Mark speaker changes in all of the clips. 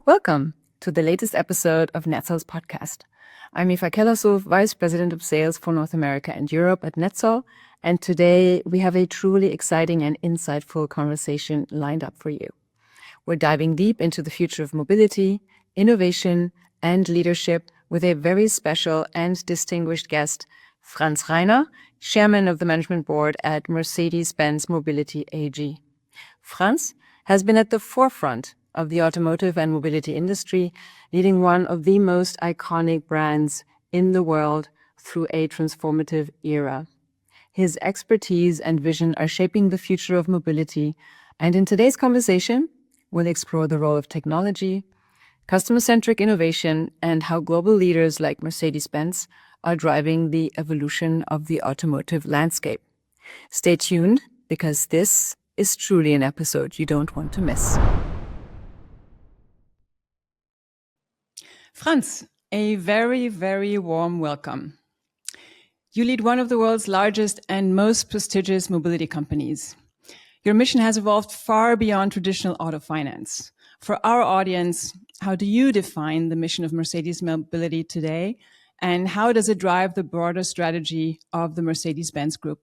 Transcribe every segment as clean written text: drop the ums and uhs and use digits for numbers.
Speaker 1: Welcome to the latest episode of NETSOL's podcast. I'm Eva Kellershof, Vice President of Sales for North America and Europe at NETSOL, and today we have a truly exciting and insightful conversation lined up for you. We're diving deep into the future of mobility, innovation, and leadership with a very special and distinguished guest, Franz Reiner, Chairman of the Management Board at Mercedes-Benz Mobility AG. Franz has been at the forefront of the automotive and mobility industry, leading one of the most iconic brands in the world through a transformative era. His expertise and vision are shaping the future of mobility, and in today's conversation, we'll explore the role of technology, customer-centric innovation, and how global leaders like Mercedes-Benz are driving the evolution of the automotive landscape. Stay tuned, because this is truly an episode you don't want to miss. Franz, a very, very warm welcome. You lead one of the world's largest and most prestigious mobility companies. Your mission has evolved far beyond traditional auto finance. For our audience, how do you define the mission of Mercedes Mobility today, and how does it drive the broader strategy of the Mercedes-Benz Group?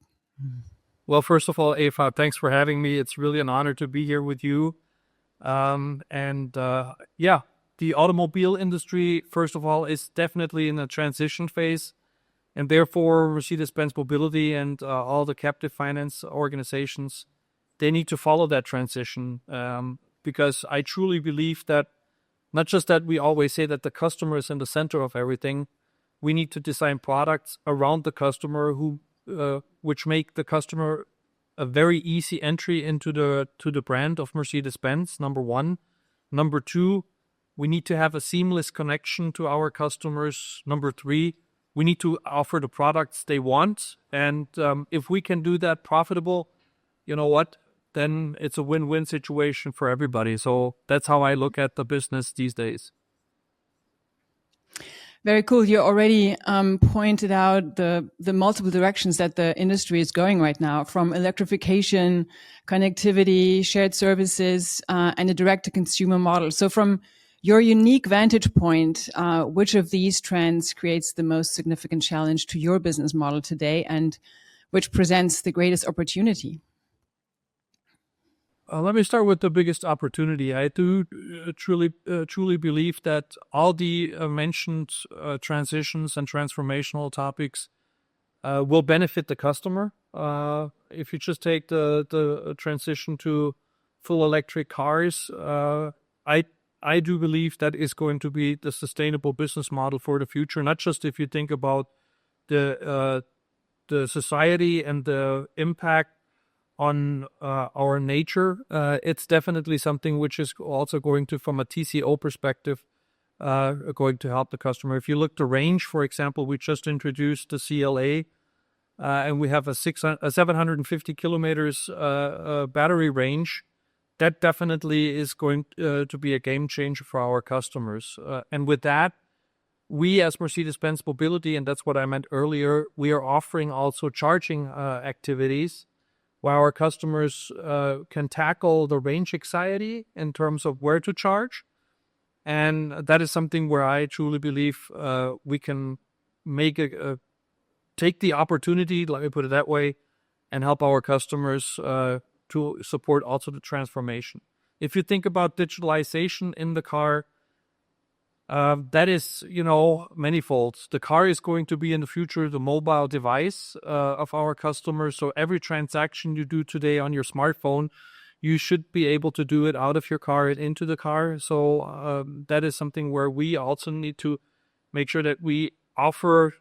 Speaker 2: Well, first of all, Eva, thanks for having me. It's really an honor to be here with you. The automobile industry, first of all, is definitely in a transition phase. And therefore, Mercedes-Benz Mobility and all the captive finance organizations, they need to follow that transition. Because I truly believe that not just that we always say that the customer is in the center of everything, we need to design products around the customer which make the customer a very easy entry into the brand of Mercedes-Benz, number one. Number two, we need to have a seamless connection to our customers. Number three, we need to offer the products they want. And if we can do that profitable, you know what, then it's a win-win situation for everybody. So that's how I look at the business these days.
Speaker 1: Very cool. You already pointed out the multiple directions that the industry is going right now, from electrification, connectivity, shared services, and a direct-to-consumer model. So from your unique vantage point, which of these trends creates the most significant challenge to your business model today, and which presents the greatest opportunity?
Speaker 2: Let me start with the biggest opportunity. I do truly believe that all the mentioned transitions and transformational topics will benefit the customer. If you just take the transition to full electric cars, I do believe that is going to be the sustainable business model for the future. Not just if you think about the society and the impact on our nature. It's definitely something which is also going to, from a TCO perspective, going to help the customer. If you look to range, for example, we just introduced the CLA, and we have a 750 kilometers battery range. That definitely is going to be a game changer for our customers. And with that, we as Mercedes-Benz Mobility, and that's what I meant earlier, we are offering also charging activities where our customers can tackle the range anxiety in terms of where to charge. And that is something where I truly believe we can take the opportunity, let me put it that way, and help our customers to support also the transformation. If you think about digitalization in the car, that is, manifold. The car is going to be in the future the mobile device of our customers. So every transaction you do today on your smartphone, you should be able to do it out of your car and into the car. So that is something where we also need to make sure that we offer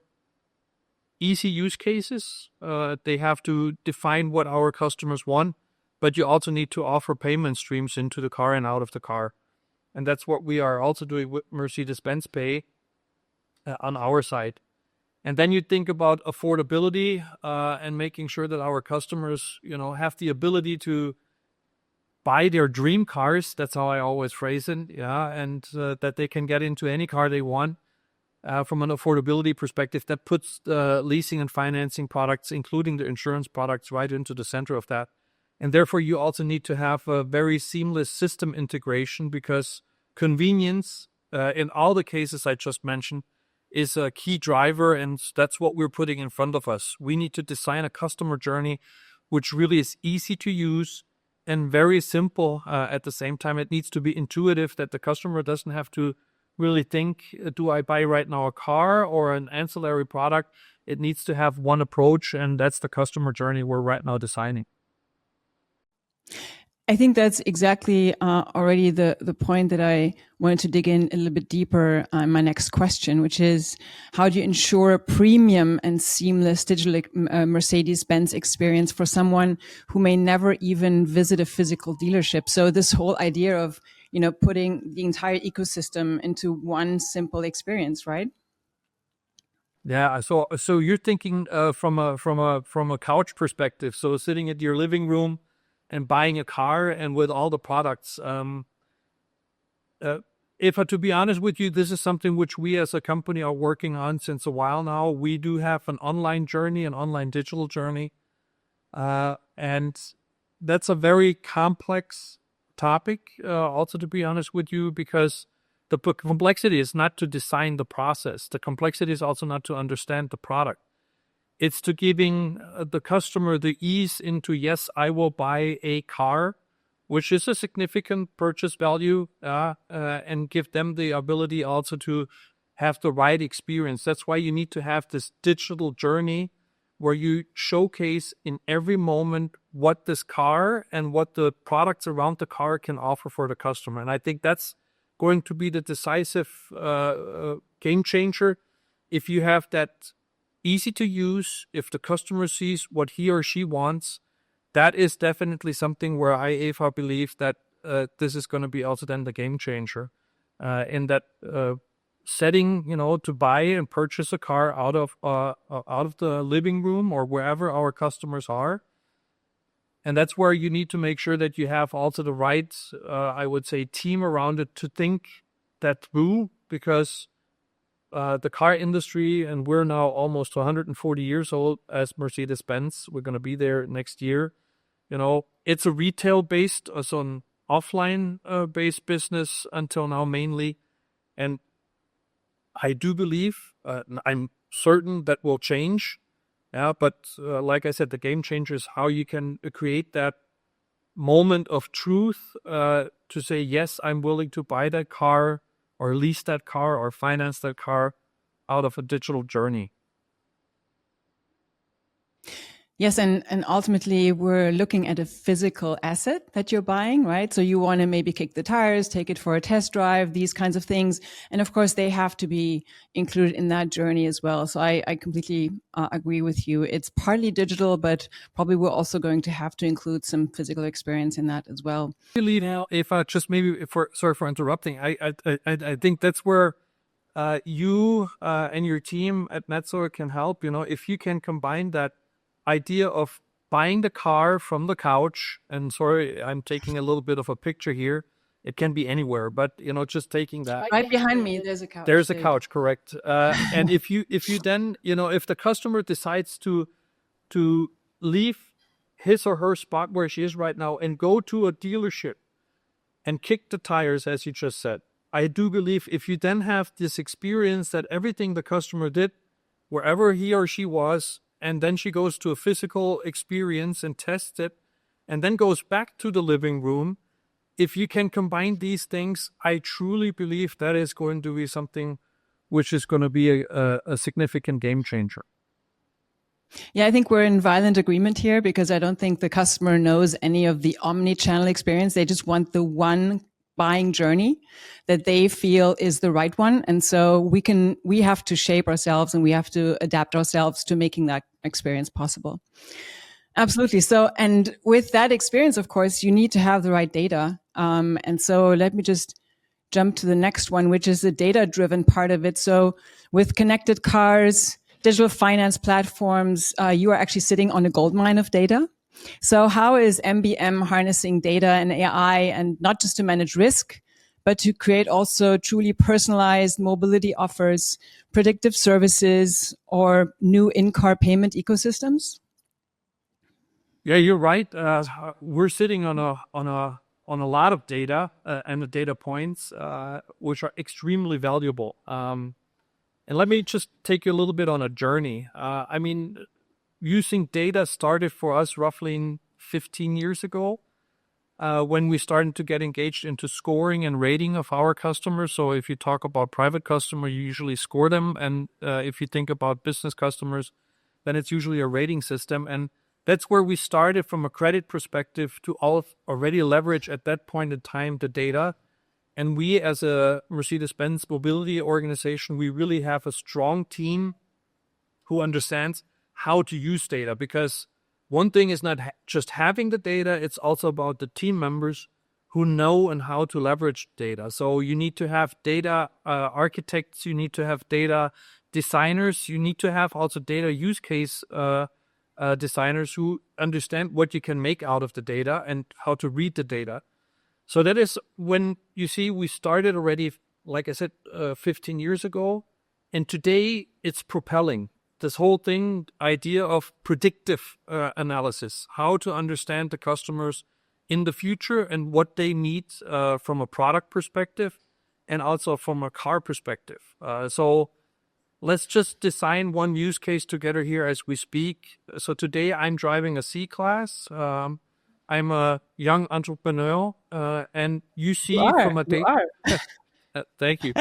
Speaker 2: easy use cases. They have to define what our customers want, but you also need to offer payment streams into the car and out of the car. And that's what we are also doing with Mercedes-Benz Pay on our side. And then you think about affordability and making sure that our customers, have the ability to buy their dream cars. That's how I always phrase it. Yeah, and that they can get into any car they want. From an affordability perspective, that puts leasing and financing products, including the insurance products, right into the center of that. And therefore, you also need to have a very seamless system integration, because convenience in all the cases I just mentioned is a key driver, and that's what we're putting in front of us. We need to design a customer journey which really is easy to use and very simple at the same time. It needs to be intuitive, that the customer doesn't have to really think, do I buy right now a car or an ancillary product? It needs to have one approach, and that's the customer journey we're right now designing.
Speaker 1: I think that's exactly already the point that I wanted to dig in a little bit deeper on my next question, which is, how do you ensure a premium and seamless digital Mercedes-Benz experience for someone who may never even visit a physical dealership? So this whole idea of, putting the entire ecosystem into one simple experience, right?
Speaker 2: Yeah, so you're thinking from a couch perspective. So sitting at your living room and buying a car and with all the products. If to be honest with you, this is something which we as a company are working on since a while now. We do have an online journey, an online digital journey. And that's a very complex topic, also to be honest with you, because the complexity is not to design the process. The complexity is also not to understand the product. It's to giving the customer the ease into, yes, I will buy a car, which is a significant purchase value, and give them the ability also to have the right experience. That's why you need to have this digital journey where you showcase in every moment what this car and what the products around the car can offer for the customer. And I think that's going to be the decisive game changer. If you have that easy to use, if the customer sees what he or she wants, that is definitely something where I, Eva, believe that this is going to be also then the game changer in that setting, to buy and purchase a car out of the living room or wherever our customers are. And that's where you need to make sure that you have also the right, I would say, team around it to think that through, because the car industry, and we're now almost 140 years old as Mercedes-Benz. We're going to be there next year. It's a retail-based, so an offline-based business until now mainly. And I do believe, I'm certain that will change. Yeah, but like I said, the game changer is how you can create that moment of truth to say, yes, I'm willing to buy that car or lease that car or finance that car out of a digital journey.
Speaker 1: Yes, and ultimately we're looking at a physical asset that you're buying, right? So you want to maybe kick the tires, take it for a test drive, these kinds of things. And of course, they have to be included in that journey as well. So I completely agree with you. It's partly digital, but probably we're also going to have to include some physical experience in that as well.
Speaker 2: Really now, if I just maybe, sorry for interrupting, I think that's where you and your team at NETSOL can help. If you can combine that idea of buying the car from the couch, and sorry, I'm taking a little bit of a picture here. It can be anywhere, but just taking that.
Speaker 1: Right behind me, there's a couch.
Speaker 2: There's a couch, correct? And if you then, if the customer decides to leave his or her spot where she is right now and go to a dealership and kick the tires, as you just said, I do believe if you then have this experience that everything the customer did, wherever he or she was, and then she goes to a physical experience and tests it, and then goes back to the living room. If you can combine these things, I truly believe that is going to be something which is going to be a significant game changer.
Speaker 1: Yeah, I think we're in violent agreement here, because I don't think the customer knows any of the omni-channel experience. They just want the one buying journey that they feel is the right one. And so we have to shape ourselves and we have to adapt ourselves to making that experience possible. Absolutely. So, and with that experience, of course, you need to have the right data. And so let me just jump to the next one, which is the data-driven part of it. So with connected cars, digital finance platforms, you are actually sitting on a goldmine of data. So how is MBM harnessing data and AI, and not just to manage risk, but to create also truly personalized mobility offers, predictive services, or new in-car payment ecosystems?
Speaker 2: Yeah, you're right. We're sitting on on a lot of data and the data points, which are extremely valuable. And let me just take you a little bit on a journey. Using data started for us roughly 15 years ago, when we started to get engaged into scoring and rating of our customers. So if you talk about private customer, you usually score them. And if you think about business customers, then it's usually a rating system. And that's where we started from a credit perspective to already leverage at that point in time the data. And we, as a Mercedes-Benz Mobility organization, we really have a strong team who understands how to use data, because one thing is not just having the data, it's also about the team members who know and how to leverage data. So you need to have data architects, you need to have data designers, you need to have also data use case designers who understand what you can make out of the data and how to read the data. So that is when you see we started already, like I said, 15 years ago, and today it's propelling. This whole thing, idea of predictive analysis, how to understand the customers in the future and what they need from a product perspective and also from a car perspective. So let's just design one use case together here as we speak. So today I'm driving a C-Class. I'm a young entrepreneur, and you see from a data. Thank you.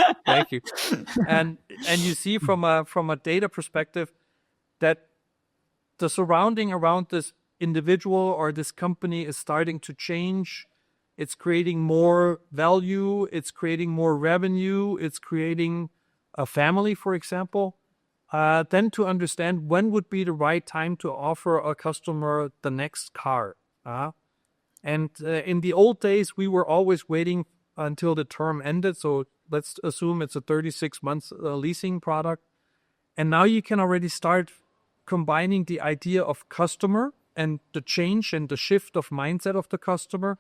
Speaker 2: And you see from a data perspective that the surrounding around this individual or this company is starting to change. It's creating more value. It's creating more revenue. It's creating a family, for example. Then to understand when would be the right time to offer a customer the next car. And in the old days, we were always waiting until the term ended. So let's assume it's a 36 months leasing product. And now you can already start combining the idea of customer and the change and the shift of mindset of the customer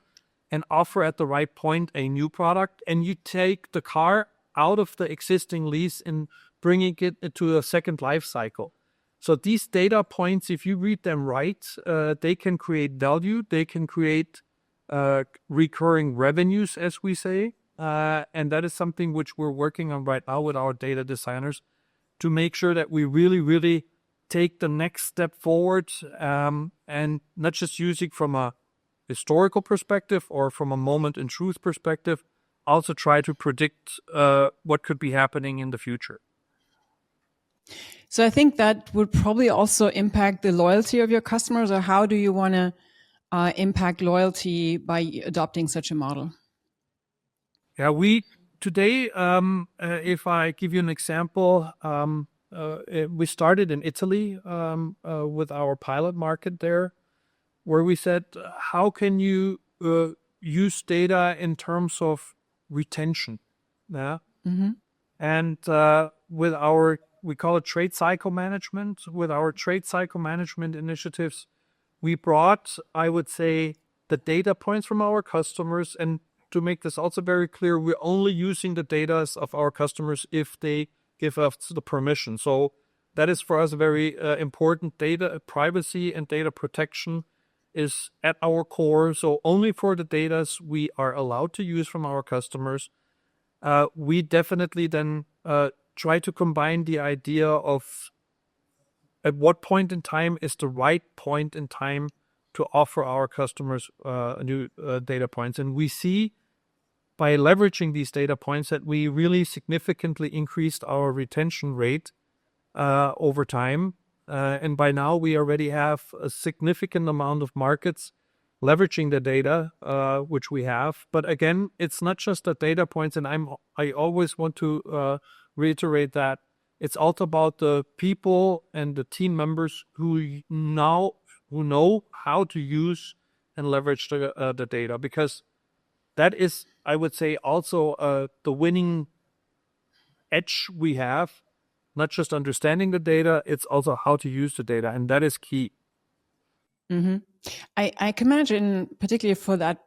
Speaker 2: and offer at the right point a new product. And you take the car out of the existing lease and bringing it into a second life cycle. So these data points, if you read them right, they can create value. They can create recurring revenues, as we say. And that is something which we're working on right now with our data designers to make sure that we really, really take the next step forward and not just using from a historical perspective or from a moment in truth perspective, also try to predict what could be happening in the future.
Speaker 1: So I think that would probably also impact the loyalty of your customers, or how do you want to impact loyalty by adopting such a model?
Speaker 2: Yeah, we today, if I give you an example, we started in Italy with our pilot market there, where we said, how can you use data in terms of retention? Yeah. Mm-hmm. And with our, we call it trade cycle management, with our trade cycle management initiatives, we brought, I would say, the data points from our customers. And to make this also very clear, we're only using the data of our customers if they give us the permission. So that is for us very important. Data privacy and data protection is at our core. So only for the data we are allowed to use from our customers. We definitely then try to combine the idea of at what point in time is the right point in time to offer our customers new data points. And we see by leveraging these data points that we really significantly increased our retention rate over time. And by now we already have a significant amount of markets leveraging the data which we have. But again, it's not just the data points, and I always want to reiterate that it's also about the people and the team members who know how to use and leverage the data, because that is, I would say, also the winning edge we have. Not just understanding the data, it's also how to use the data, and that is key.
Speaker 1: Mm-hmm. I can imagine, particularly for that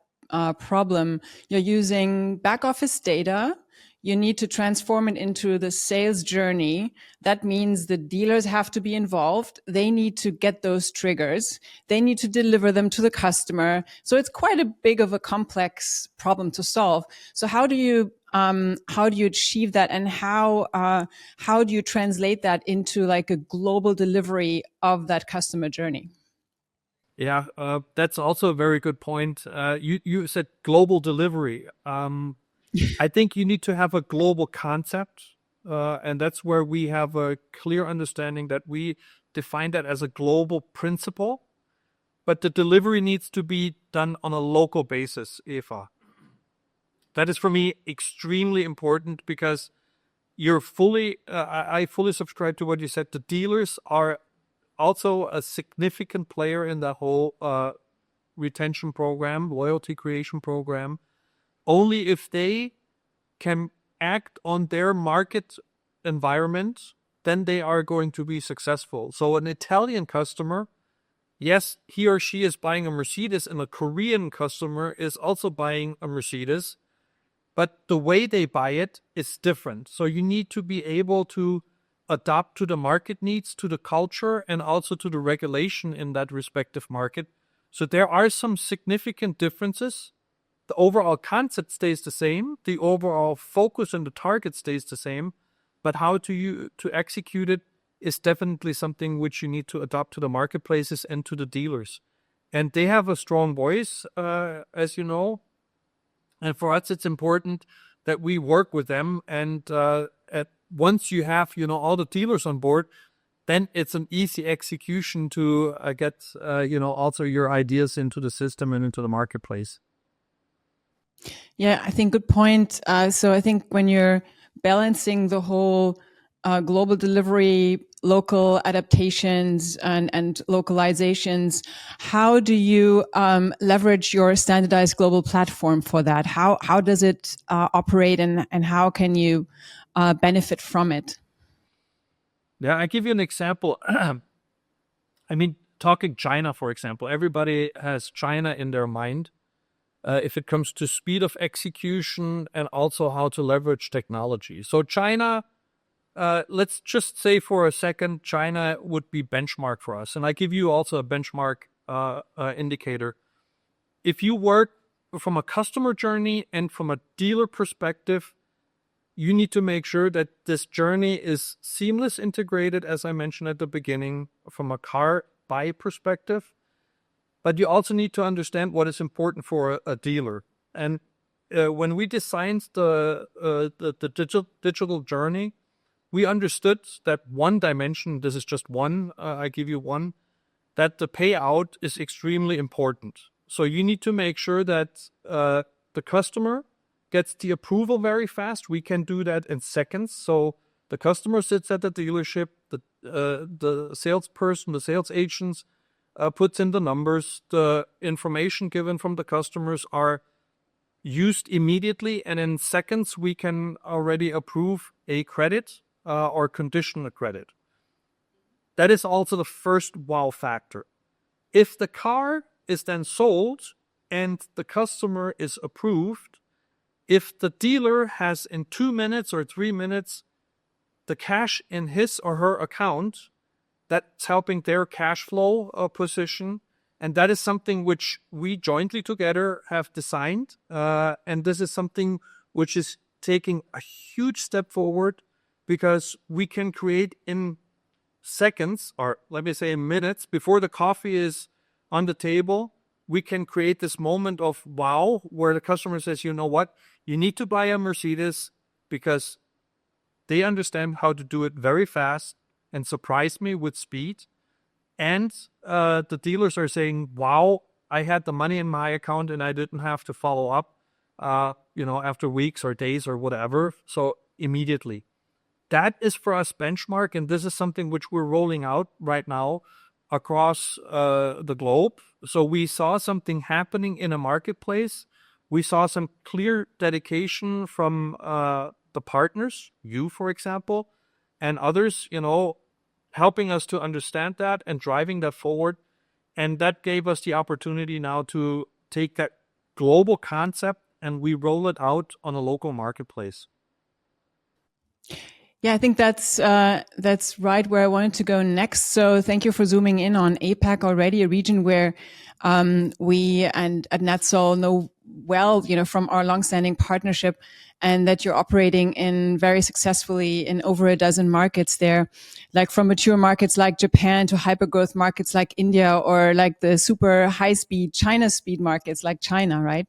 Speaker 1: problem, you're using back office data, you need to transform it into the sales journey. That means the dealers have to be involved. They need to get those triggers. They need to deliver them to the customer. So it's quite a big of a complex problem to solve. So how do you achieve that, and how do you translate that into like a global delivery of that customer journey?
Speaker 2: Yeah, that's also a very good point. You said global delivery. I think you need to have a global concept, and that's where we have a clear understanding that we define that as a global principle, but the delivery needs to be done on a local basis, Eva. That is for me extremely important because I fully subscribe to what you said. The dealers are also a significant player in the whole retention program, loyalty creation program. Only if they can act on their market environment, then they are going to be successful. So an Italian customer, yes, he or she is buying a Mercedes, and a Korean customer is also buying a Mercedes, but the way they buy it is different. So you need to be able to adapt to the market needs, to the culture, and also to the regulation in that respective market. So there are some significant differences. The overall concept stays the same. The overall focus and the target stays the same. But how to execute it is definitely something which you need to adapt to the marketplaces and to the dealers. And they have a strong voice, as you know. And for us, it's important that we work with them. And once you have, all the dealers on board, then it's an easy execution to get, also your ideas into the system and into the marketplace.
Speaker 1: Yeah, I think good point. So I think when you're balancing the whole global delivery, local adaptations and localizations, how do you leverage your standardized global platform for that? How does it operate, and how can you benefit from it?
Speaker 2: Yeah, I give you an example. I mean, talking China, for example, everybody has China in their mind. If it comes to speed of execution and also how to leverage technology. So China, let's just say for a second, China would be benchmark for us. And I give you also a benchmark indicator. If you work from a customer journey and from a dealer perspective, you need to make sure that this journey is seamless, integrated, as I mentioned at the beginning, from a car buy perspective. But you also need to understand what is important for a dealer. And when we designed the digital journey, we understood that one dimension, this is just one, I give you one, that the payout is extremely important. So you need to make sure that the customer gets the approval very fast. We can do that in seconds. So the customer sits at the dealership, the salesperson, the sales agents, puts in the numbers, the information given from the customers are used immediately, and in seconds we can already approve a credit or condition a credit. That is also the first wow factor. If the car is then sold and the customer is approved, if the dealer has in 2 minutes or 3 minutes the cash in his or her account, that's helping their cash flow position. And that is something which we jointly together have designed. And this is something which is taking a huge step forward, because we can create in seconds, or let me say in minutes, before the coffee is on the table, we can create this moment of wow, where the customer says, you know what, you need to buy a Mercedes, because they understand how to do it very fast and surprise me with speed. And the dealers are saying, wow, I had the money in my account and I didn't have to follow up, after weeks or days or whatever. So immediately. That is for us benchmark. And this is something which we're rolling out right now across the globe. So we saw something happening in a marketplace. We saw some clear dedication from the partners, you, for example, and others, helping us to understand that and driving that forward. And that gave us the opportunity now to take that global concept and we roll it out on a local marketplace.
Speaker 1: Yeah, I think that's right where I wanted to go next. So thank you for zooming in on APAC already, a region where we and at NETSOL know well, from our longstanding partnership, and that you're operating in very successfully in over a dozen markets there, like from mature markets like Japan to hypergrowth markets like India, or like the super high speed China speed markets like China, right?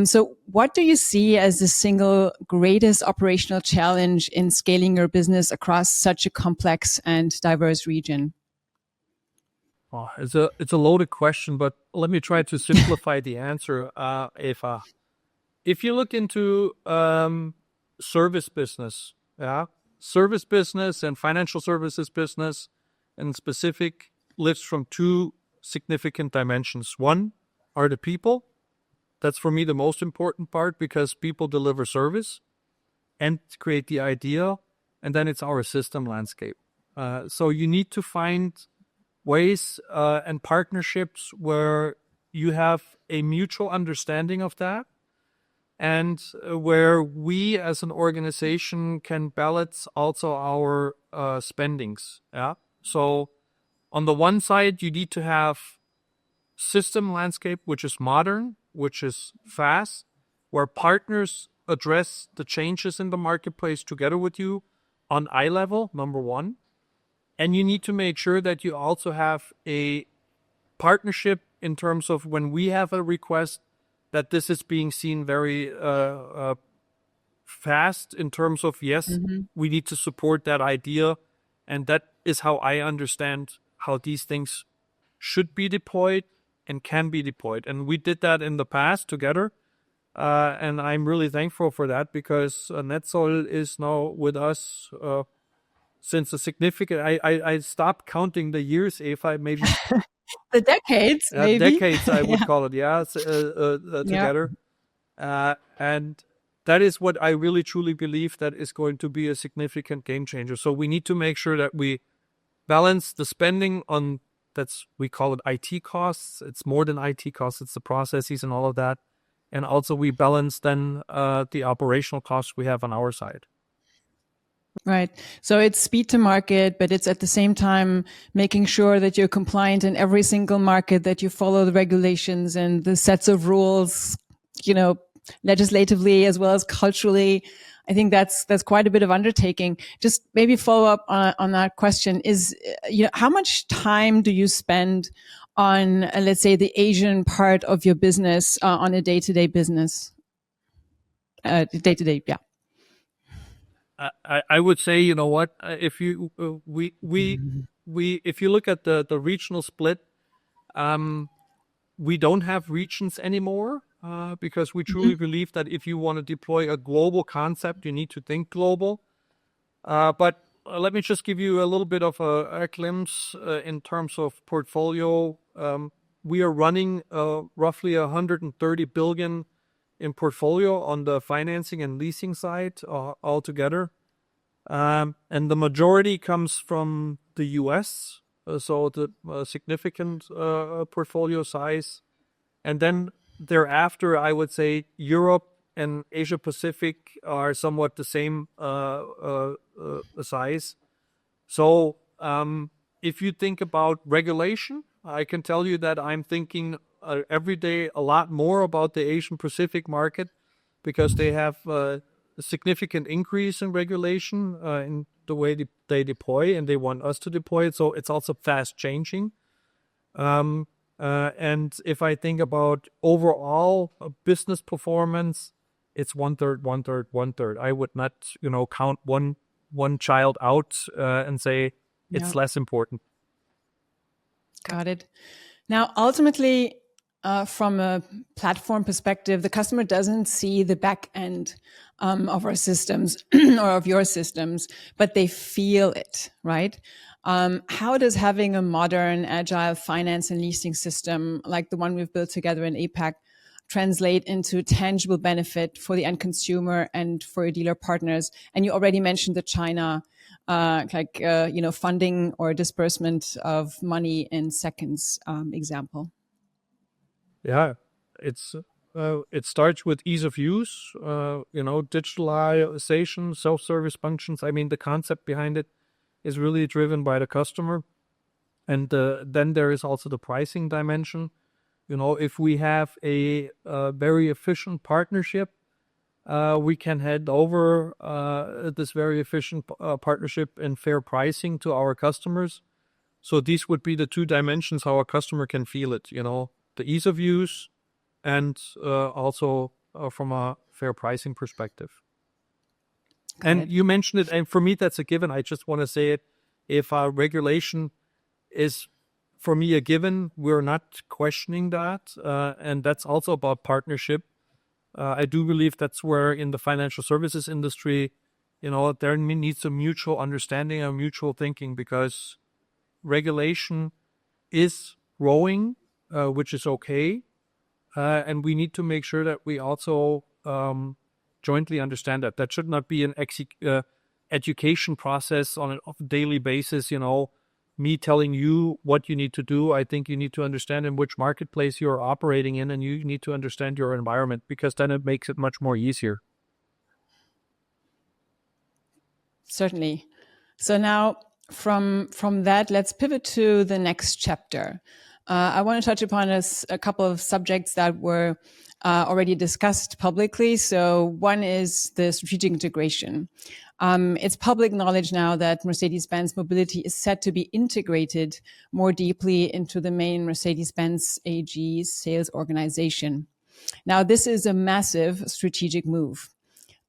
Speaker 1: So what do you see as the single greatest operational challenge in scaling your business across such a complex and diverse region?
Speaker 2: Oh, it's a loaded question, but let me try to simplify the answer, Eva. If you look into service business, yeah, service business and financial services business in specific lives from two significant dimensions. One are the people. That's for me the most important part, because people deliver service and create the idea, and then it's our system landscape. So you need to find ways and partnerships where you have a mutual understanding of that, and where we as an organization can balance also our spendings. Yeah. So on the one side, you need to have system landscape which is modern, which is fast, where partners address the changes in the marketplace together with you on eye level, number one. And you need to make sure that you also have a partnership in terms of when we have a request, that this is being seen very fast in terms of, yes, we need to support that idea. And that is how I understand how these things should be deployed and can be deployed. And we did that in the past together. And I'm really thankful for that, because NETSOL is now with us since a significant, I stopped counting the years, if I maybe
Speaker 1: The decades, maybe.
Speaker 2: decades, I would call it, together. And that is what I really truly believe that is going to be a significant game changer. So we need to make sure that we balance the spending on, we call it IT costs. It's more than IT costs, it's the processes and all of that. And also we balance then the operational costs we have on our side.
Speaker 1: Right. So it's speed to market, but it's at the same time making sure that you're compliant in every single market, that you follow the regulations and the sets of rules, legislatively as well as culturally. I think that's quite a bit of undertaking. Just maybe follow up on that question is, how much time do you spend on, let's say, the Asian part of your business on a day-to-day business? Day-to-day, yeah.
Speaker 2: I would say, you know what, if you if you look at the regional split, we don't have regions anymore, because we truly believe that if you want to deploy a global concept, you need to think global. But let me just give you a little bit of a glimpse in terms of portfolio. We are running roughly 130 billion in portfolio on the financing and leasing side altogether. And the majority comes from the US, so the significant portfolio size. And then thereafter, I would say Europe and Asia Pacific are somewhat the same size. So if you think about regulation, I can tell you that I'm thinking every day a lot more about the Asian Pacific market, because they have a significant increase in regulation in the way they deploy, and they want us to deploy it. So it's also fast changing. And if I think about overall business performance, it's 1/3, 1/3, 1/3. I would not, count one child out and say it's less important.
Speaker 1: Got it. Now, ultimately, from a platform perspective, the customer doesn't see the back end of our systems or of your systems, but they feel it, right? How does having a modern, agile finance and leasing system like the one we've built together in APAC translate into tangible benefit for the end consumer and for your dealer partners? And you already mentioned the China funding or disbursement of money in seconds example.
Speaker 2: Yeah, it's it starts with ease of use, digitalization, self-service functions. I mean, the concept behind it is really driven by the customer. And then there is also the pricing dimension. If we have a very efficient partnership, we can hand over this very efficient partnership and fair pricing to our customers. So these would be the two dimensions how a customer can feel it, the ease of use and also from a fair pricing perspective. And you mentioned it, and for me, that's a given. I just want to say it. If regulation is, for me, a given, we're not questioning that. And that's also about partnership. I do believe that's where in the financial services industry, there needs a mutual understanding and mutual thinking, because regulation is growing, which is okay. And we need to make sure that we also jointly understand that. That should not be an education process on a daily basis, me telling you what you need to do. I think you need to understand in which marketplace you're operating in, and you need to understand your environment, because then it makes it much more easier.
Speaker 1: Certainly. So now from that, let's pivot to the next chapter. I want to touch upon a couple of subjects that were already discussed publicly. So one is the strategic integration. It's public knowledge now that Mercedes-Benz Mobility is set to be integrated more deeply into the main Mercedes-Benz AG sales organization. Now, this is a massive strategic move.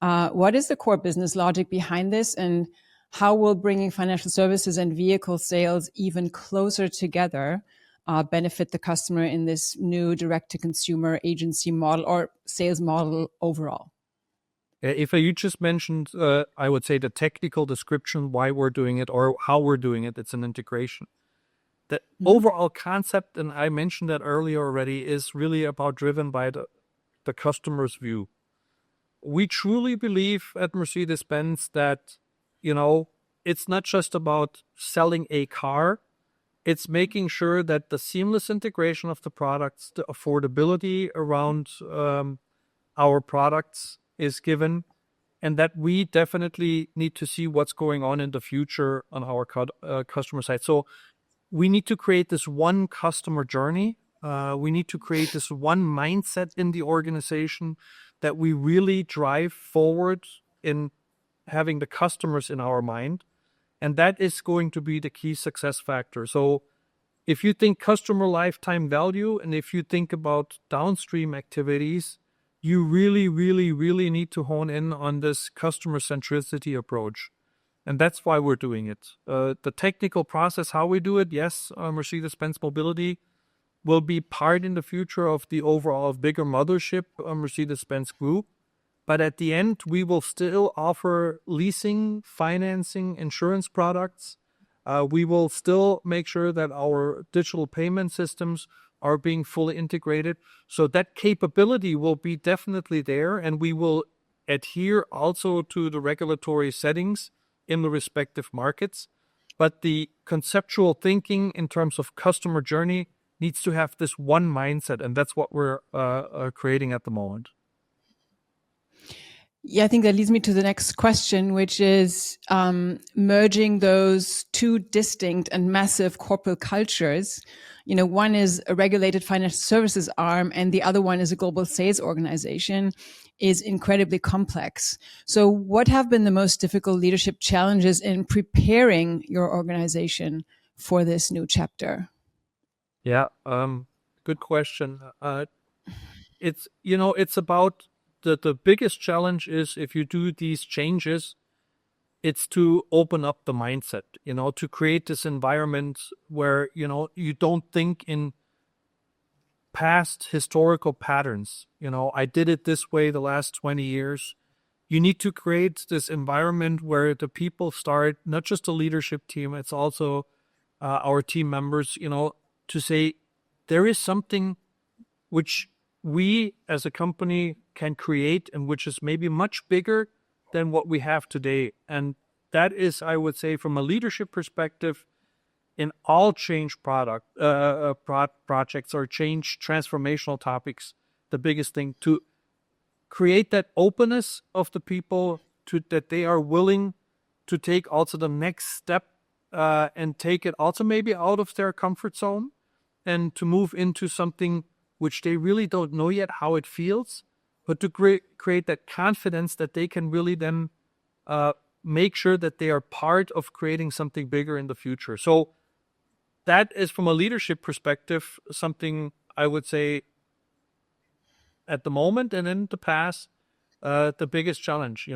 Speaker 1: What is the core business logic behind this, and how will bringing financial services and vehicle sales even closer together benefit the customer in this new direct-to-consumer agency model or sales model overall?
Speaker 2: If you just mentioned, I would say the technical description, why we're doing it or how we're doing it, it's an integration. The overall concept, and I mentioned that earlier already, is really driven by the customer's view. We truly believe at Mercedes-Benz that, it's not just about selling a car. It's making sure that the seamless integration of the products, the affordability around our products is given, and that we definitely need to see what's going on in the future on our customer side. So we need to create this one customer journey. We need to create this one mindset in the organization that we really drive forward in having the customers in our mind. And that is going to be the key success factor. So if you think customer lifetime value, and if you think about downstream activities, you really, really, really need to hone in on this customer centricity approach. And that's why we're doing it. The technical process, how we do it, yes, Mercedes-Benz Mobility will be part in the future of the overall bigger mothership, Mercedes-Benz Group. But at the end, we will still offer leasing, financing, insurance products. We will still make sure that our digital payment systems are being fully integrated. So that capability will be definitely there, and we will adhere also to the regulatory settings in the respective markets. But the conceptual thinking in terms of customer journey needs to have this one mindset, and that's what we're creating at the moment.
Speaker 1: Yeah, I think that leads me to the next question, which is merging those two distinct and massive corporate cultures. One is a regulated financial services arm, and the other one is a global sales organization, is incredibly complex. So what have been the most difficult leadership challenges in preparing your organization for this new chapter?
Speaker 2: Yeah, good question. It's about the biggest challenge is if you do these changes, it's to open up the mindset, to create this environment where, you don't think in past historical patterns. I did it this way the last 20 years. You need to create this environment where the people start, not just the leadership team, it's also our team members, to say there is something which we as a company can create and which is maybe much bigger than what we have today. And that is, I would say, from a leadership perspective, in all change projects or change transformational topics, the biggest thing, to create that openness of the people to that they are willing to take also the next step and take it also maybe out of their comfort zone and to move into something which they really don't know yet how it feels, but to create that confidence that they can really then make sure that they are part of creating something bigger in the future. So that is, from a leadership perspective, something I would say at the moment and in the past, the biggest challenge,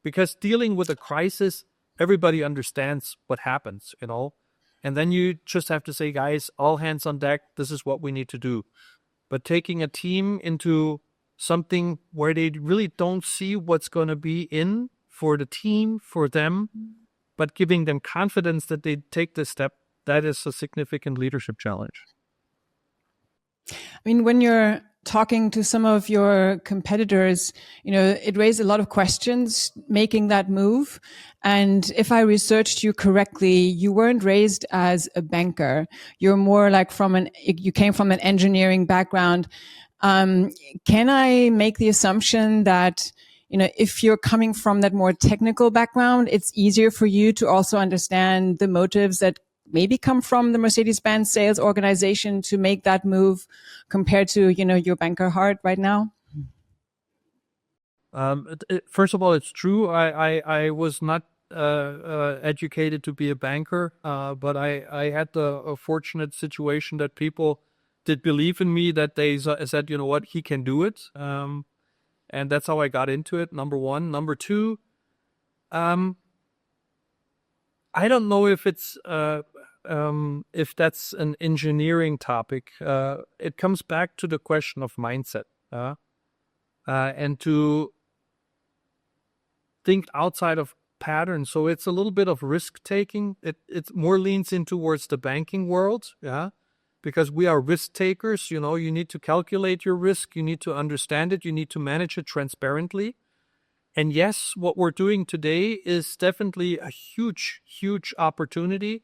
Speaker 2: because dealing with a crisis, everybody understands what happens, and then you just have to say, guys, all hands on deck, this is what we need to do. But taking a team into something where they really don't see what's going to be in for the team, for them, but giving them confidence that they take this step, that is a significant leadership challenge.
Speaker 3: I mean, when you're talking to some of your competitors, it raised a lot of questions making that move. And if I researched you correctly, you weren't raised as a banker. You're more like you came from an engineering background. Can I make the assumption that, if you're coming from that more technical background, it's easier for you to also understand the motives that maybe come from the Mercedes-Benz sales organization to make that move compared to, your banker heart right now?
Speaker 2: First of all, it's true. I was not educated to be a banker, but I had the fortunate situation that people did believe in me, that they said, you know what, he can do it. And that's how I got into it, number one. Number two, I don't know if it's if that's an engineering topic. It comes back to the question of mindset, and to think outside of patterns. So it's a little bit of risk taking. It more leans in towards the banking world, because we are risk takers. You need to calculate your risk. You need to understand it. You need to manage it transparently. And yes, what we're doing today is definitely a huge, huge opportunity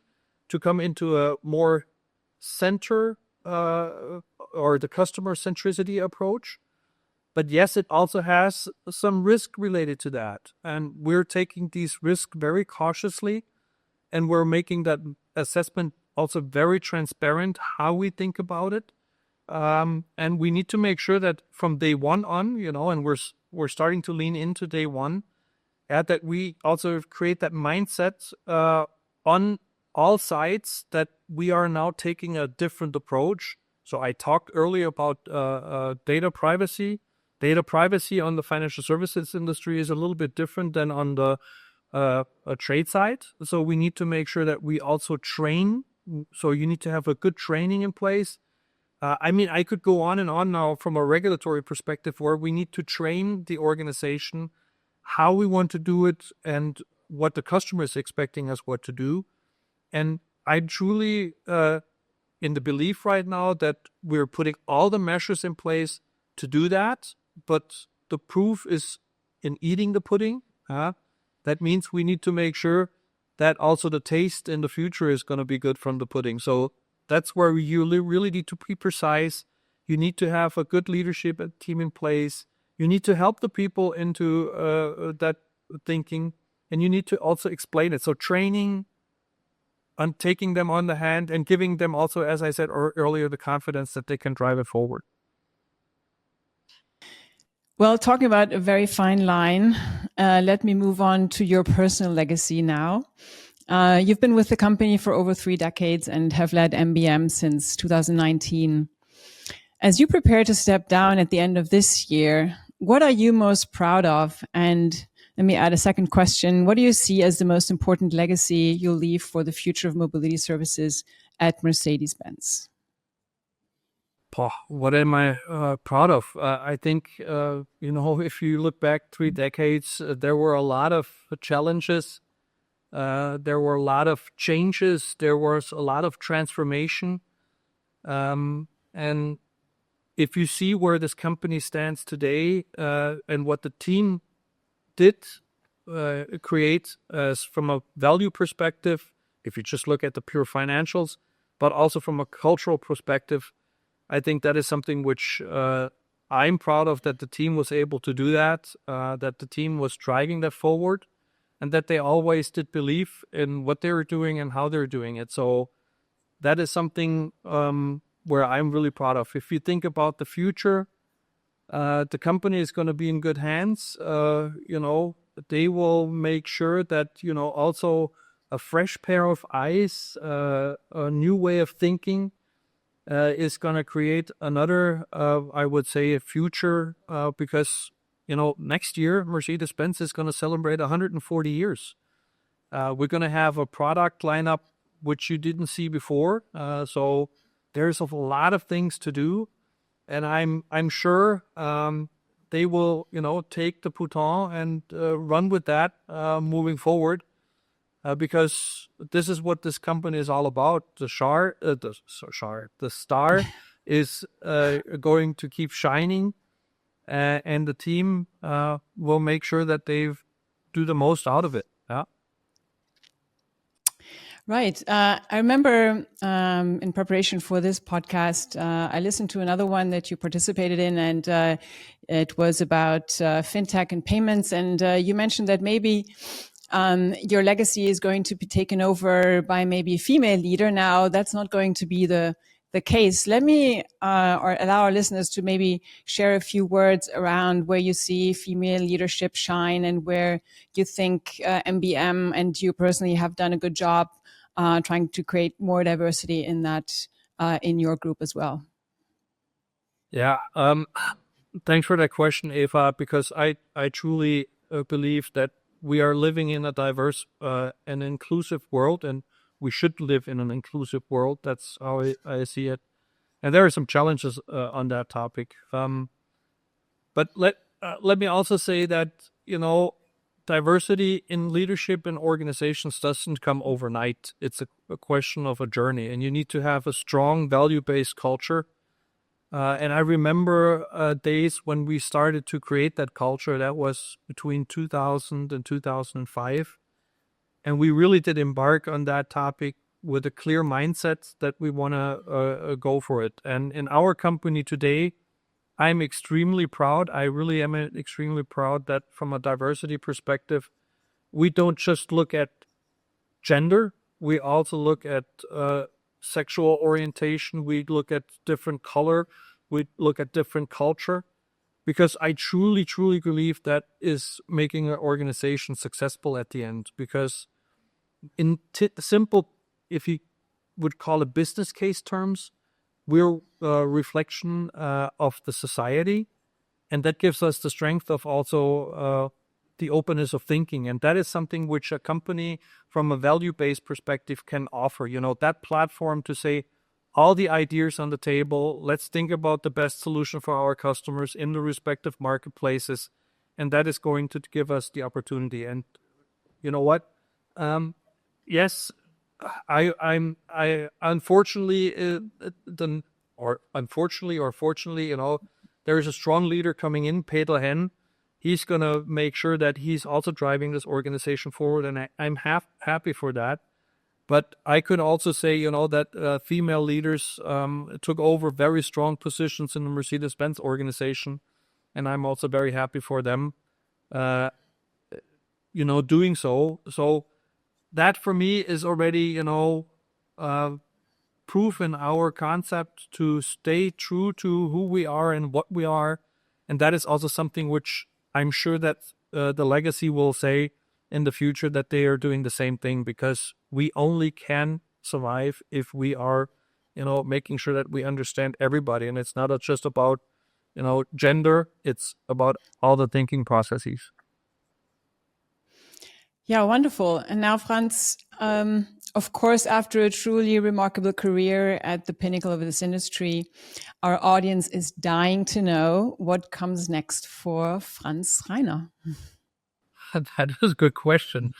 Speaker 2: to come into a more center or the customer centricity approach. But yes, it also has some risk related to that. And we're taking these risks very cautiously, and we're making that assessment also very transparent, how we think about it. And we need to make sure that from day one on, and we're starting to lean into day one, that we also create that mindset on all sides, that we are now taking a different approach. So I talked earlier about data privacy. Data privacy on the financial services industry is a little bit different than on the trade side. So we need to make sure that we also train. So you need to have a good training in place. I could go on and on now from a regulatory perspective, where we need to train the organization how we want to do it and what the customer is expecting us what to do. And I truly in the belief right now that we're putting all the measures in place to do that, but the proof is in eating the pudding. That means we need to make sure that also the taste in the future is going to be good from the pudding. So that's where you really need to be precise. You need to have a good leadership team in place. You need to help the people into that thinking, and you need to also explain it. So training and taking them on the hand and giving them also, as I said earlier, the confidence that they can drive it forward.
Speaker 3: Well, talking about a very fine line, let me move on to your personal legacy now. You've been with the company for over 3 decades and have led MBM since 2019. As you prepare to step down at the end of this year, what are you most proud of? And let me add a second question. What do you see as the most important legacy you'll leave for the future of mobility services at Mercedes-Benz?
Speaker 2: What am I proud of? I think, if you look back 3 decades, there were a lot of challenges. There were a lot of changes. There was a lot of transformation. And if you see where this company stands today and what the team did create from a value perspective, if you just look at the pure financials, but also from a cultural perspective, I think that is something which I'm proud of, that the team was able to do that, that the team was driving that forward, and that they always did believe in what they were doing and how they're doing it. So that is something where I'm really proud of. If you think about the future, the company is going to be in good hands. They will make sure that, also a fresh pair of eyes, a new way of thinking is going to create another, I would say, a future because, next year, Mercedes-Benz is going to celebrate 140 years. We're going to have a product lineup which you didn't see before. So there's a lot of things to do. And I'm sure they will, take the baton and run with that moving forward, because this is what this company is all about. The star is going to keep shining, and the team will make sure that they do the most out of it. Yeah.
Speaker 3: Right. I remember in preparation for this podcast, I listened to another one that you participated in, and it was about fintech and payments. And you mentioned that maybe your legacy is going to be taken over by maybe a female leader. Now, that's not going to be the case. Let me or allow our listeners to maybe share a few words around where you see female leadership shine and where you think MBM and you personally have done a good job trying to create more diversity in that in your group as well.
Speaker 2: Yeah. Thanks for that question, Eva, because I truly believe that we are living in a diverse and inclusive world, and we should live in an inclusive world. That's how I see it. And there are some challenges on that topic. But let me also say that, diversity in leadership and organizations doesn't come overnight. It's a question of a journey, and you need to have a strong value-based culture. And I remember days when we started to create that culture. That was between 2000 and 2005. And we really did embark on that topic with a clear mindset that we want to go for it. And in our company today, I'm extremely proud. I really am extremely proud that from a diversity perspective, we don't just look at gender. We also look at sexual orientation. We look at different color. We look at different culture, because I truly, truly believe that is making an organization successful at the end. Because in simple, if you would call it business case terms, we're a reflection of the society, and that gives us the strength of also the openness of thinking. And that is something which a company from a value-based perspective can offer, that platform to say all the ideas on the table, let's think about the best solution for our customers in the respective marketplaces. And that is going to give us the opportunity. And you know what? Yes, I unfortunately, unfortunately or fortunately, there is a strong leader coming in, Peter Henn. He's going to make sure that he's also driving this organization forward, and I'm happy for that. But I could also say, that female leaders took over very strong positions in the Mercedes-Benz organization, and I'm also very happy for them, doing so. So that for me is already, proof in our concept to stay true to who we are and what we are. And that is also something which I'm sure that the legacy will say in the future, that they are doing the same thing, because we only can survive if we are, making sure that we understand everybody. And it's not just about, gender, it's about all the thinking processes.
Speaker 3: Yeah, wonderful. And now, Franz, of course, after a truly remarkable career at the pinnacle of this industry, our audience is dying to know what comes next for Franz Reiner.
Speaker 2: That is a good question.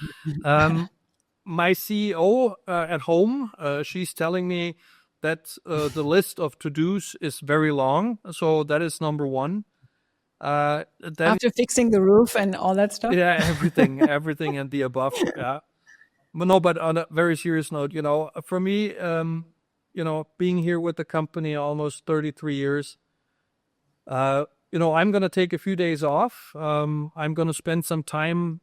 Speaker 2: My CEO at home, she's telling me that the list of to-dos is very long. So that is number one. Then,
Speaker 3: after fixing the roof and all that stuff?
Speaker 2: Yeah, everything and the above. Yeah. But on a very serious note, for me, being here with the company almost 33 years, I'm going to take a few days off. I'm going to spend some time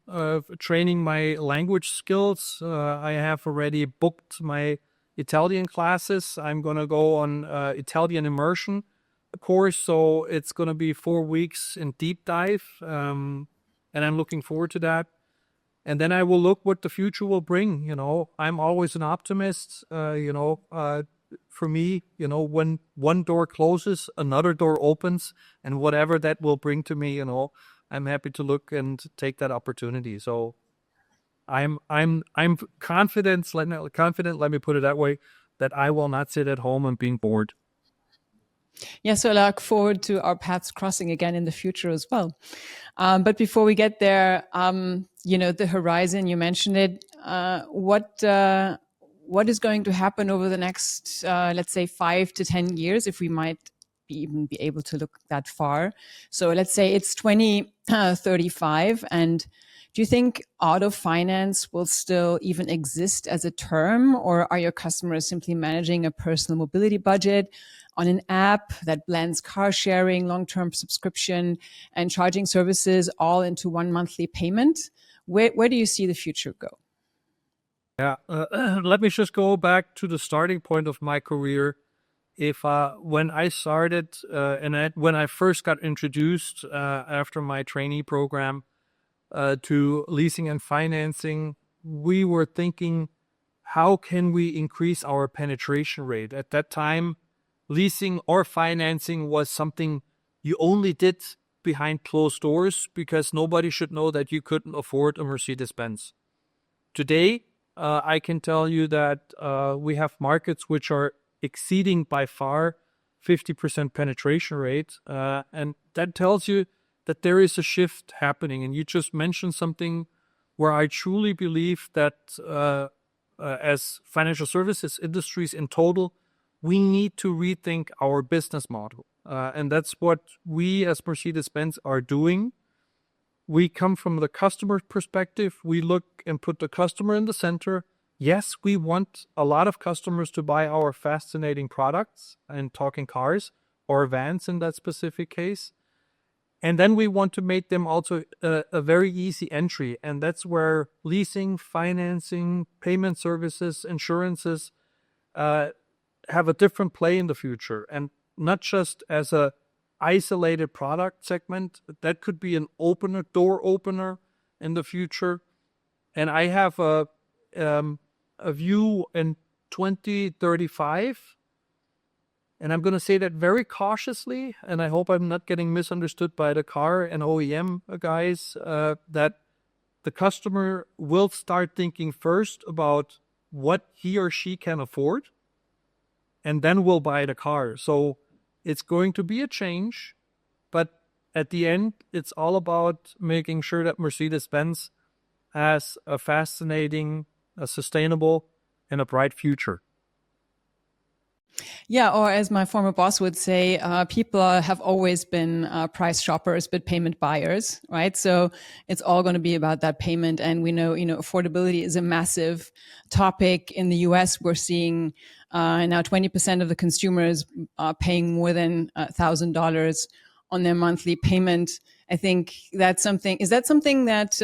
Speaker 2: training my language skills. I have already booked my Italian classes. I'm going to go on Italian immersion course. So it's going to be 4 weeks in deep dive. And I'm looking forward to that. And then I will look what the future will bring. I'm always an optimist. For me, when one door closes, another door opens, and whatever that will bring to me, I'm happy to look and take that opportunity. So I'm confident, let me put it that way, that I will not sit at home and being bored.
Speaker 3: Yeah, so I look forward to our paths crossing again in the future as well. But before we get there, the horizon, you mentioned it. What is going to happen over the next, let's say, 5 to 10 years, if we might even be able to look that far? So let's say it's 2035. And do you think auto finance will still even exist as a term, or are your customers simply managing a personal mobility budget on an app that blends car sharing, long-term subscription, and charging services all into one monthly payment? Where do you see the future go?
Speaker 2: Yeah, let me just go back to the starting point of my career. When I started when I first got introduced after my trainee program to leasing and financing, we were thinking, how can we increase our penetration rate? At that time, leasing or financing was something you only did behind closed doors because nobody should know that you couldn't afford a Mercedes-Benz. Today, I can tell you that we have markets which are exceeding by far 50% penetration rate. And that tells you that there is a shift happening. And you just mentioned something where I truly believe that as financial services industries in total, we need to rethink our business model. And that's what we as Mercedes-Benz are doing. We come from the customer perspective. We look and put the customer in the center. Yes, we want a lot of customers to buy our fascinating products and talking cars or vans in that specific case. And then we want to make them also a very easy entry. And that's where leasing, financing, payment services, insurances have a different play in the future. And not just as a isolated product segment, that could be an door opener in the future. And I have a view in 2035, and I'm going to say that very cautiously, and I hope I'm not getting misunderstood by the car and OEM guys, that the customer will start thinking first about what he or she can afford, and then will buy the car. So it's going to be a change, but at the end, it's all about making sure that Mercedes-Benz has a fascinating, a sustainable, and a bright future.
Speaker 3: Yeah, or as my former boss would say, people have always been price shoppers, but payment buyers, right? So it's all going to be about that payment. And we know, affordability is a massive topic. In the US, we're seeing now 20% of the consumers paying more than $1,000 on their monthly payment. I think that's something. Is that something that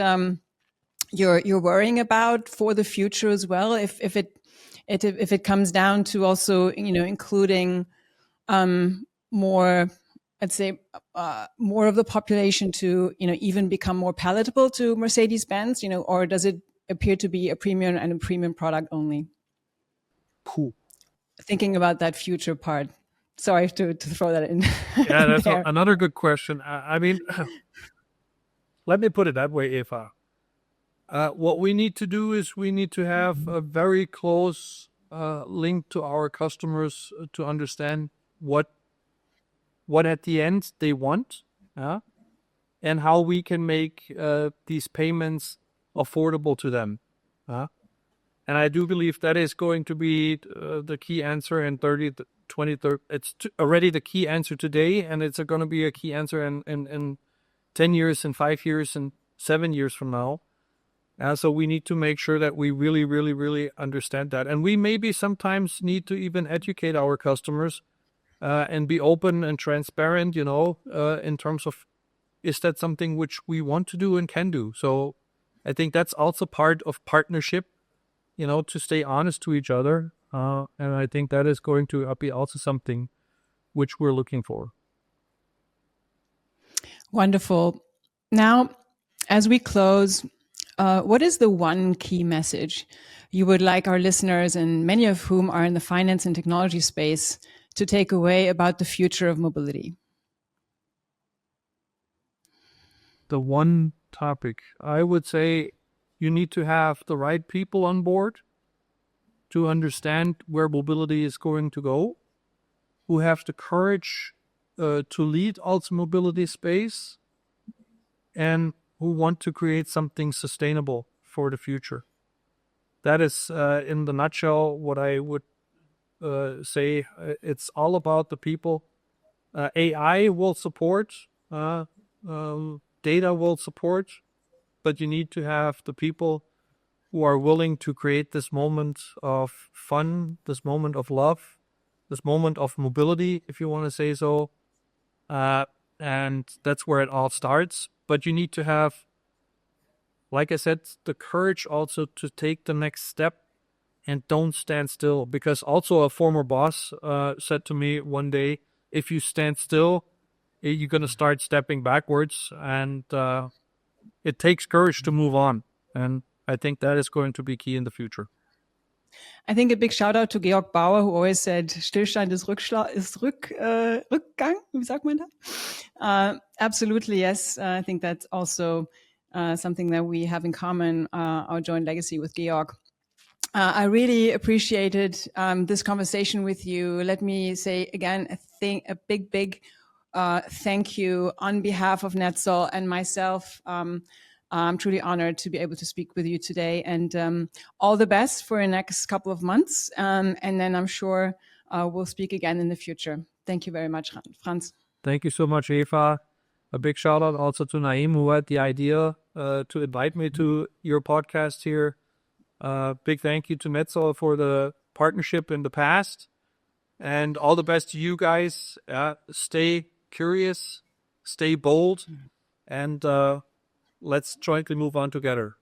Speaker 3: you're worrying about for the future as well? If it comes down to also, including more, let's say, more of the population to, even become more palatable to Mercedes-Benz, or does it appear to be a premium and a premium product only?
Speaker 2: Cool.
Speaker 3: Thinking about that future part. Sorry to throw that in.
Speaker 2: Yeah, that's another good question. I mean, let me put it that way, Eva. What we need to do is we need to have a very close link to our customers to understand what at the end they want, and how we can make these payments affordable to them. And I do believe that is going to be the key answer in 2030. It's already the key answer today, and it's going to be a key answer in 10 years, in 5 years, and 7 years from now. So we need to make sure that we really, really, really understand that. And we maybe sometimes need to even educate our customers and be open and transparent, in terms of, is that something which we want to do and can do? So I think that's also part of partnership, to stay honest to each other. And I think that is going to be also something which we're looking for.
Speaker 3: Wonderful. Now, as we close, what is the one key message you would like our listeners, and many of whom are in the finance and technology space, to take away about the future of mobility?
Speaker 2: The one topic, I would say you need to have the right people on board to understand where mobility is going to go, who have the courage to lead also mobility space, and who want to create something sustainable for the future. That is, in the nutshell, what I would say. It's all about the people. AI will support, data will support, but you need to have the people who are willing to create this moment of fun, this moment of love, this moment of mobility, if you want to say so. And that's where it all starts. But you need to have, like I said, the courage also to take the next step and don't stand still. Because also a former boss said to me one day, if you stand still, you're going to start stepping backwards. And it takes courage to move on. And I think that is going to be key in the future.
Speaker 3: I think a big shout out to Georg Bauer, who always said, Stillstand ist Rückgang. Wie sagt man that? Absolutely, yes. I think that's also something that we have in common, our joint legacy with Georg. I really appreciated this conversation with you. Let me say again, a big thank you on behalf of NETSOL and myself. I'm truly honored to be able to speak with you today, and all the best for the next couple of months. And then I'm sure we'll speak again in the future. Thank you very much, Franz.
Speaker 2: Thank you so much, Eva. A big shout out also to Naim, who had the idea to invite me to your podcast here. Big thank you to NETSOL for the partnership in the past. And all the best to you guys. Stay curious, stay bold, and let's jointly move on together.